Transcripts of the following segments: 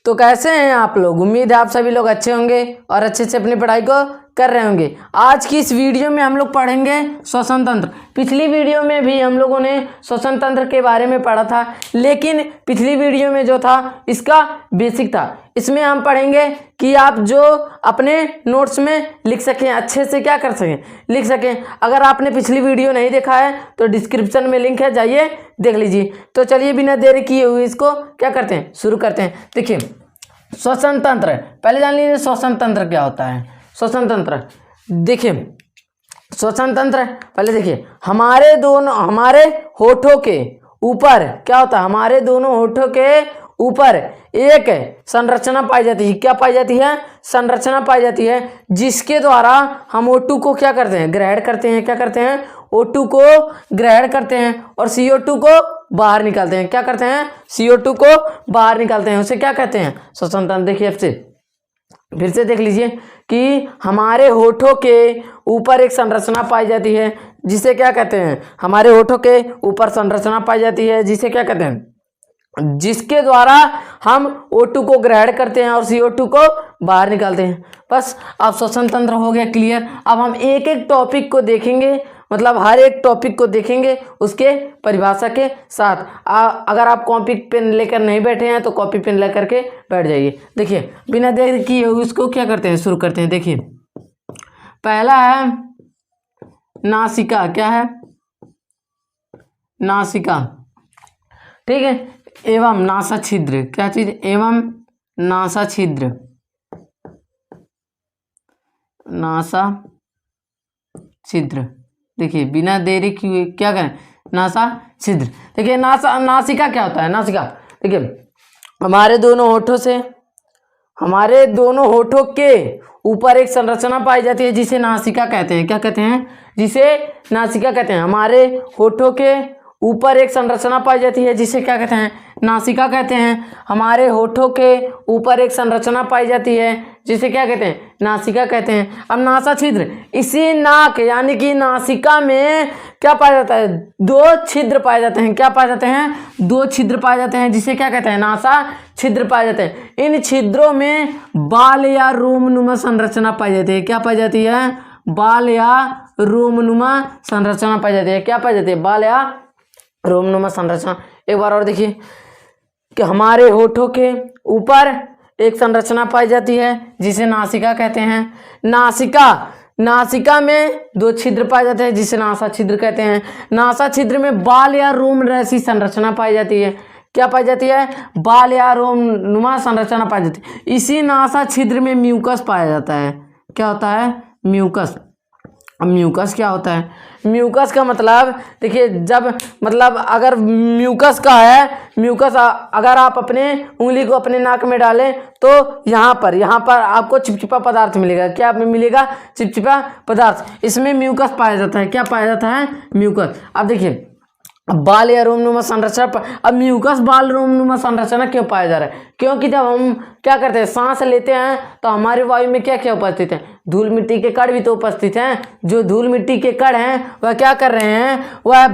तो कैसे हैं आप लोग? उम्मीद है आप सभी लोग अच्छे होंगे और अच्छे से अपनी पढ़ाई को कर रहे होंगे। आज की इस वीडियो में हम लोग पढ़ेंगे श्वसन तंत्र। पिछली वीडियो में भी हम लोगों ने श्वसन तंत्र के बारे में पढ़ा था, लेकिन पिछली वीडियो में जो था इसका बेसिक था। इसमें हम पढ़ेंगे कि आप जो अपने नोट्स में लिख सकें, अच्छे से क्या कर सकें, लिख सकें। अगर आपने पिछली वीडियो नहीं देखा है तो डिस्क्रिप्शन में लिंक है, जाइए देख लीजिए। तो चलिए बिना देरी किए हुए इसको क्या करते हैं, शुरू करते हैं। देखिए श्वसन तंत्र, पहले जान लीजिए श्वसन तंत्र क्या होता है। श्वसन तंत्र देखिए, श्वसन तंत्र पहले देखिए, हमारे होठों के ऊपर क्या होता है, हमारे दोनों होठों के ऊपर एक संरचना पाई जाती है। क्या पाई जाती है? संरचना पाई जाती है, जिसके द्वारा हम O2 को क्या करते हैं, ग्रहण करते हैं। क्या करते हैं? O2 को ग्रहण करते हैं और CO2 को बाहर निकालते हैं। क्या करते हैं? CO2 को बाहर निकालते हैं। उसे क्या कहते हैं? श्वसन तंत्र। देखिए फिर से देख लीजिए कि हमारे होठों के ऊपर एक संरचना पाई जाती है, जिसे क्या कहते हैं, हमारे होठों के ऊपर संरचना पाई जाती है, जिसे क्या कहते हैं, जिसके द्वारा हम O2 को ग्रहण करते हैं और CO2 को बाहर निकालते हैं। बस अब श्वसन तंत्र हो गया क्लियर। अब हम एक एक टॉपिक को देखेंगे, मतलब हर एक टॉपिक को देखेंगे उसके परिभाषा के साथ। अगर आप कॉपी पेन लेकर नहीं बैठे हैं तो कॉपी पेन लेकर के बैठ जाइए। देखिए बिना देर किए उसको क्या करते हैं, शुरू करते हैं। देखिए पहला है नासिका। क्या है? नासिका, ठीक है, एवं नासा छिद्र। क्या चीज? एवं नासा छिद्र, नासा छिद्र। देखिए बिना देरी किए क्या करें, नासा छिद्र। देखिए नासिका क्या होता है? नासिका देखिए, हमारे दोनों होठों के ऊपर एक संरचना पाई जाती है, जिसे नासिका कहते हैं। क्या कहते हैं? जिसे नासिका कहते हैं। हमारे होठों के ऊपर एक संरचना पाई जाती है, जिसे क्या कहते हैं, नासिका कहते हैं। हमारे होठों के ऊपर एक संरचना पाई जाती है, जिसे क्या कहते हैं, नासिका कहते हैं। अब नासा छिद्र, इसी नाक यानी कि नासिका में क्या पाया जाता है, दो छिद्र पाए जाते हैं। क्या पाए जाते हैं? दो छिद्र पाए जाते हैं, जिसे क्या कहते हैं, नासा छिद्र पाए जाते हैं। इन छिद्रों में बाल या रोमनुमा संरचना पाई जाती है। क्या पाई जाती है? बाल या रोमनुमा संरचना पाई जाती है। क्या पाई जाती है? बाल या रोमनुमा संरचना। एक बार और देखिए कि हमारे होठों के ऊपर एक संरचना पाई जाती है, जिसे नासिका कहते हैं। नासिका में दो छिद्र पाए जाते हैं, जिसे नासा छिद्र कहते हैं। नासा छिद्र में बाल या रोम जैसी संरचना पाई जाती है। क्या पाई जाती है? बाल या रोमनुमा संरचना पाई जाती है। इसी नासा छिद्र में म्यूकस पाया जाता है। क्या होता है? म्यूकस। अब म्यूकस क्या होता है? म्यूकस का मतलब देखिए, जब मतलब अगर म्यूकस का है, म्यूकस अगर आप अपने उंगली को अपने नाक में डालें तो यहाँ पर आपको चिपचिपा पदार्थ मिलेगा। क्या मिलेगा? चिपचिपा पदार्थ। इसमें म्यूकस पाया जाता है। क्या पाया जाता है? म्यूकस। अब देखिए बाल या रोमनुमा संरचना। अब म्यूकस बाल रोमनुमा संरचना क्यों पाया जा रहा है? क्योंकि जब हम क्या करते हैं, सांस लेते हैं तो हमारे वायु में क्या क्या उपस्थित है, धूल मिट्टी के कण भी तो उपस्थित हैं। जो धूल मिट्टी के कण हैं वह क्या कर रहे हैं, वह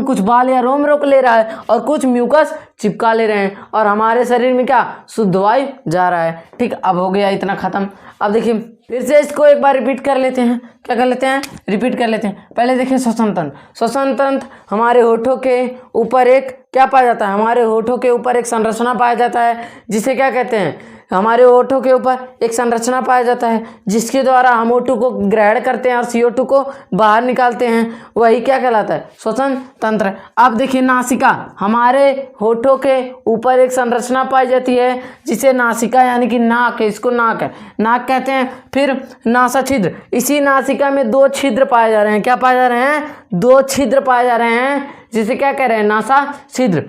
कुछ बाल या रोम रोक ले रहा है और कुछ म्यूकस चिपका ले रहे हैं, और हमारे शरीर में क्या शुद्ध वायु जा रहा है। ठीक, अब हो गया इतना खत्म। अब देखिए फिर से इसको एक बार रिपीट कर लेते हैं। क्या कर लेते हैं? रिपीट कर लेते हैं। पहले देखिए श्वसन तंत्र। श्वसन तंत्र, हमारे होठों के ऊपर एक क्या पाया जाता है, हमारे होठों के ऊपर एक संरचना पाया जाता है, जिसे क्या कहते हैं, हमारे होठों के ऊपर एक संरचना पाया जाता है, जिसके द्वारा हम O2 को ग्रहण करते हैं और CO2 को बाहर निकालते हैं। वही क्या कहलाता है? श्वसन तंत्र। अब देखिए नासिका, हमारे होठों के ऊपर एक संरचना पाई जाती है, जिसे नासिका यानी कि नाक है, इसको नाक कहते हैं। फिर नासा छिद्र, इसी नासिका में दो छिद्र पाए जा रहे हैं। क्या पाए जा रहे हैं? दो छिद्र पाए जा रहे हैं, जिसे क्या कह रहे हैं, नासा छिद्र।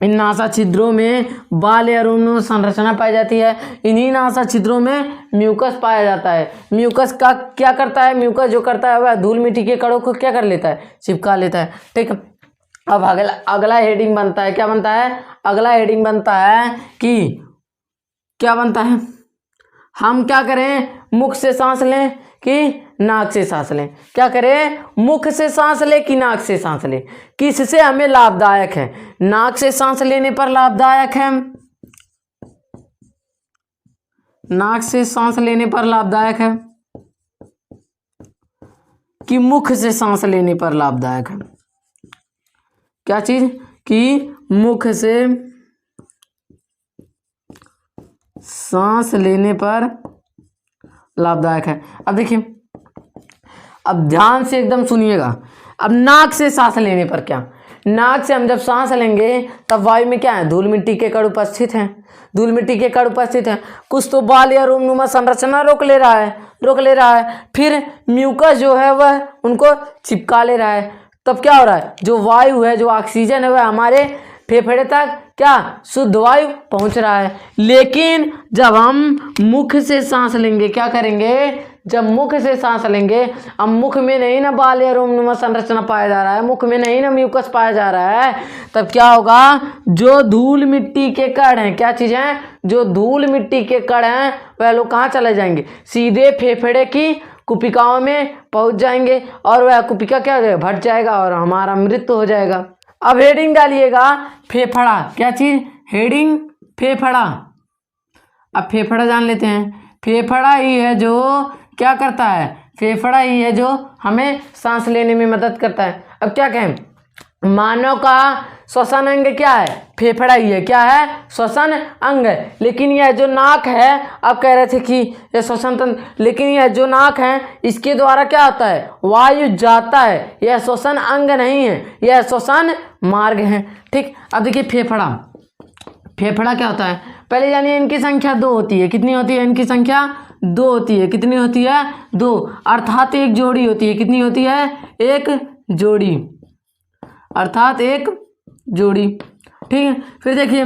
इन नासा छिद्रों में बाल या रोमनुमा संरचना पाई जाती है। इन्हीं नासा छिद्रों में म्यूकस पाया जाता है। म्यूकस का क्या करता है? म्यूकस जो करता है वह धूल मिट्टी के कणों को क्या कर लेता है, चिपका लेता है। ठीक, अब अगला हेडिंग बनता है। क्या बनता है? अगला हेडिंग बनता है कि क्या बनता है, हम क्या करें, मुख से सांस लें कि नाक से सांस लें। क्या करें? मुख से सांस लें कि नाक से सांस लें। किससे हमें लाभदायक है? नाक से सांस लेने पर लाभदायक है, नाक से सांस लेने पर लाभदायक है कि मुख से सांस लेने पर लाभदायक है? क्या चीज? कि मुख से सांस लेने पर लाभदायक है। अब देखिए, अब ध्यान से एकदम सुनिएगा। अब नाक से सांस लेने पर क्या? नाक से हम जब सांस लेंगे तब वायु में क्या है? धूल मिट्टी के कण उपस्थित हैं। धूल मिट्टी के कण उपस्थित हैं। कुछ तो बाल या रोमनुमा संरचना रोक ले रहा है। फिर म्यूकस जो है वह उनको चिपका ले रहा है। तब क्या हो रहा है? जो वायु है, जो ऑक्सीजन है, वह हमारे फेफड़े तक क्या शुद्ध वायु पहुंच रहा है। लेकिन जब हम मुख से सांस लेंगे, क्या करेंगे? जब मुख से सांस लेंगे, अब मुख में नहीं ना बाल या रोमनुमा संरचना पाया जा रहा है, मुख में नहीं ना म्यूकस पाया जा रहा है, तब क्या होगा? जो धूल मिट्टी के कण हैं, क्या चीज़ हैं? जो धूल मिट्टी के कण हैं, वह लोग कहाँ चले जाएंगे? सीधे फेफड़े की कुपिकाओं में पहुंच जाएंगे और वह कुपिका क्या हो जाएगा? भट जाएगा और हमारा मृत्यु हो जाएगा। अब हेडिंग डालिएगा फेफड़ा। क्या चीज? हेडिंग फेफड़ा। अब फेफड़ा जान लेते हैं। फेफड़ा ही है जो क्या करता है? फेफड़ा ही है जो हमें सांस लेने में मदद करता है। अब क्या कहें? मानव का श्वसन अंग क्या है? फेफड़ा ही है। क्या है? श्वसन अंग। लेकिन यह जो नाक है, आप कह रहे थे कि यह श्वसन तंत्र, लेकिन यह जो नाक है इसके द्वारा क्या होता है? वायु जाता है। यह श्वसन अंग नहीं है, यह श्वसन मार्ग है। ठीक। अब देखिए फेफड़ा। फेफड़ा क्या होता है? पहले जानिए इनकी संख्या 2 होती है। कितनी होती है? इनकी संख्या 2 होती है। कितनी होती है? 2, अर्थात एक जोड़ी होती है। कितनी होती है? एक जोड़ी, अर्थात एक जोड़ी। ठीक है। फिर देखिए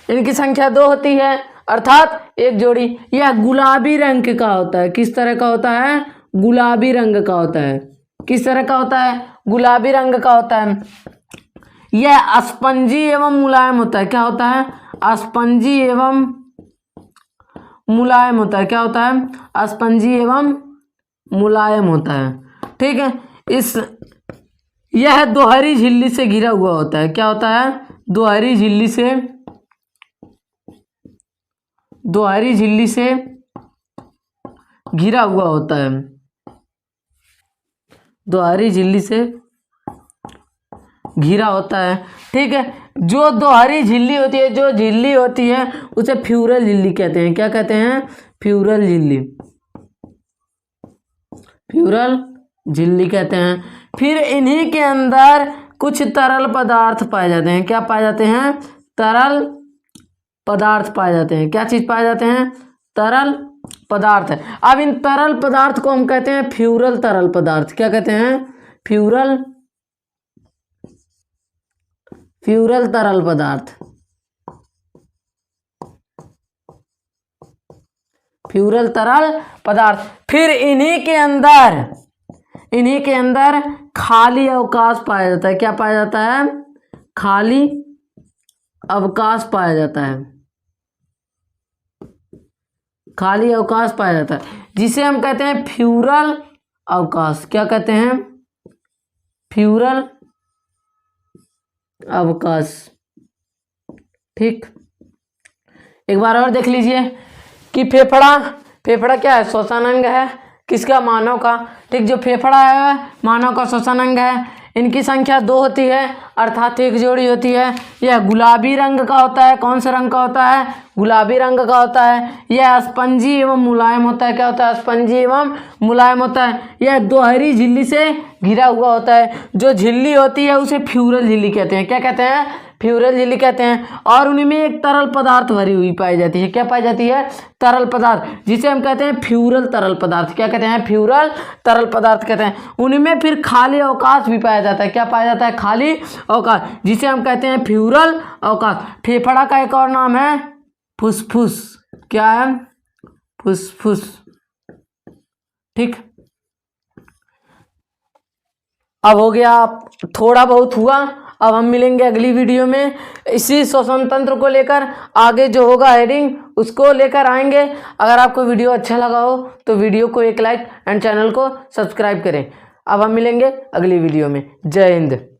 इनकी संख्या 2 होती है अर्थात एक जोड़ी। यह गुलाबी रंग का होता है। किस तरह का होता है? गुलाबी रंग का होता है। किस तरह का होता है? गुलाबी रंग का होता है। यह स्पंजी एवं मुलायम होता है। क्या होता है? स्पंजी एवं मुलायम होता है। क्या होता है? स्पंजी एवं मुलायम होता है। ठीक है। यह दोहरी झिल्ली से घिरा हुआ होता है। क्या होता है? दोहरी झिल्ली से घिरा हुआ होता है। दोहरी झिल्ली से घिरा होता है। ठीक है। जो दोहरी झिल्ली होती है, जो झिल्ली होती है, उसे फ्यूरल झिल्ली कहते हैं। क्या कहते हैं? फ्यूरल झिल्ली। फ्यूरल झिल्ली कहते हैं। फिर इन्हीं के अंदर कुछ तरल पदार्थ पाए जाते हैं। क्या पाए जाते हैं? तरल पदार्थ पाए जाते हैं। क्या चीज पाए जाते हैं? तरल पदार्थ। अब इन तरल पदार्थ को हम कहते हैं फ्यूरल तरल पदार्थ। क्या कहते हैं? फ्यूरल तरल पदार्थ। फ्यूरल तरल पदार्थ। फिर इन्हीं के अंदर खाली अवकाश पाया जाता है। क्या पाया जाता है? खाली अवकाश पाया जाता है। खाली अवकाश पाया जाता है, जिसे हम कहते हैं फ्यूरल अवकाश। क्या कहते हैं? फ्यूरल अवकाश। ठीक। एक बार और देख लीजिए कि फेफड़ा क्या है? श्वसन अंग है। किसका? मानव का। ठीक। जो फेफड़ा है मानव का श्वसन अंग है। इनकी संख्या 2 होती है अर्थात एक जोड़ी होती है। यह गुलाबी रंग का होता है। कौन से रंग का होता है? गुलाबी रंग का होता है। यह स्पंजी एवं मुलायम होता है। क्या होता है? स्पंजी एवं मुलायम होता है। यह दोहरी झिल्ली से घिरा हुआ होता है। जो झिल्ली होती है उसे फ्यूरल झिल्ली कहते हैं। क्या कहते हैं? फ्यूरल झिल्ली कहते हैं। और उनमें एक तरल पदार्थ भरी हुई पाई जाती है। क्या पाई जाती है? तरल पदार्थ, जिसे हम कहते हैं फ्यूरल तरल पदार्थ। क्या कहते हैं? फ्यूरल तरल पदार्थ कहते हैं। उनमें फिर खाली अवकाश भी पाया जाता है। क्या पाया जाता है? खाली अवकाश, जिसे हम कहते हैं फ्यूरल अवकाश। फेफड़ा का एक और नाम है फुसफुस। क्या है? फुसफुस। ठीक। अब हो गया, थोड़ा बहुत हुआ। अब हम मिलेंगे अगली वीडियो में इसी श्वसन तंत्र को लेकर। आगे जो होगा हेडिंग उसको लेकर आएंगे। अगर आपको वीडियो अच्छा लगा हो तो वीडियो को एक लाइक एंड चैनल को सब्सक्राइब करें। अब हम मिलेंगे अगली वीडियो में। जय हिंद।